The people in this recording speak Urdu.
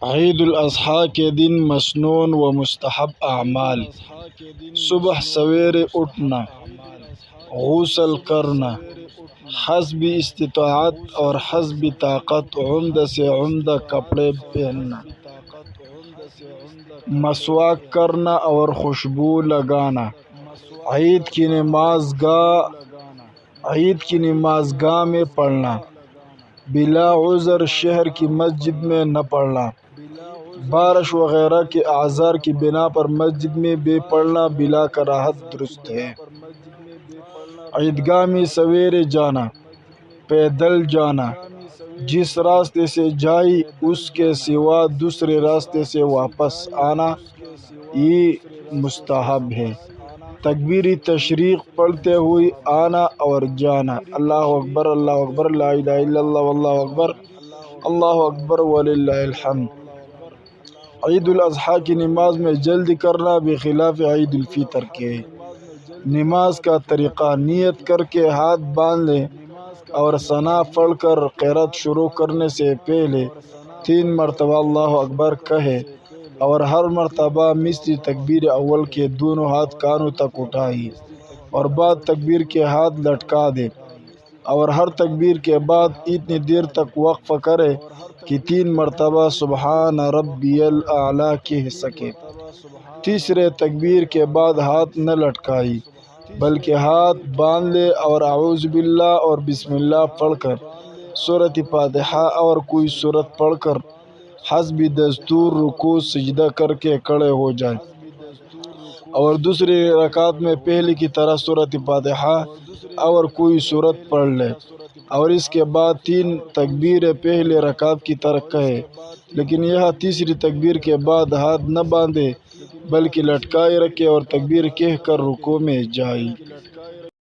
عید الاضحیٰ کے دن مسنون و مستحب اعمال: صبح سویرے اٹھنا، غسل کرنا، حسب استطاعت اور حسب طاقت عمدہ سے عمدہ کپڑے پہننا، مسواک کرنا اور خوشبو لگانا، عید کی نماز گاہ میں پڑھنا، بلا عذر شہر کی مسجد میں نہ پڑھنا، بارش وغیرہ کے اعذار کی بنا پر مسجد میں بھی پڑھنا بلا کراہت درست ہے۔ عیدگاہ میں سویرے جانا، پیدل جانا، جس راستے سے جائی اس کے سوا دوسرے راستے سے واپس آنا یہ مستحب ہے۔ تکبیر تشریق پڑھتے ہوئے آنا اور جانا، اللہ اکبر اللہ اکبر لا الہ الا اللہ واللہ اکبر اللہ اکبر وللہ الحمد۔ عید الاضحیٰ کی نماز میں جلدی کرنا بخلاف عید الفطر کے۔ نماز کا طریقہ: نیت کر کے ہاتھ باندھ لیں اور ثنا پڑھ کر قرات شروع کرنے سے پہلے 3 مرتبہ اللہ اکبر کہے اور ہر مرتبہ مثل تکبیر اول کے دونوں ہاتھ کانوں تک اٹھائے اور بعد تکبیر کے ہاتھ لٹکا دے اور ہر تکبیر کے بعد اتنی دیر تک وقفہ کرے کہ 3 مرتبہ سبحان ربی الاعلیٰ کہہ سکے۔ تیسرے تکبیر کے بعد ہاتھ نہ لٹکائے بلکہ ہاتھ باندھ لے اور اعوذ باللہ اور بسم اللہ پڑھ کر سورۃ فاتحہ اور کوئی سورت پڑھ کر حسب دستور رکوع سجدہ کر کے کھڑے ہو جائے اور دوسری رکعت میں پہلے کی طرح سورۃ فاتحہ اور کوئی سورت پڑھ لے اور اس کے بعد 3 تکبیر پہلے رکعت کی طرح کہے، لیکن یہاں تیسری تکبیر کے بعد ہاتھ نہ باندھے بلکہ لٹکائے رکھے اور تکبیر کہہ کر رکوع میں جائے۔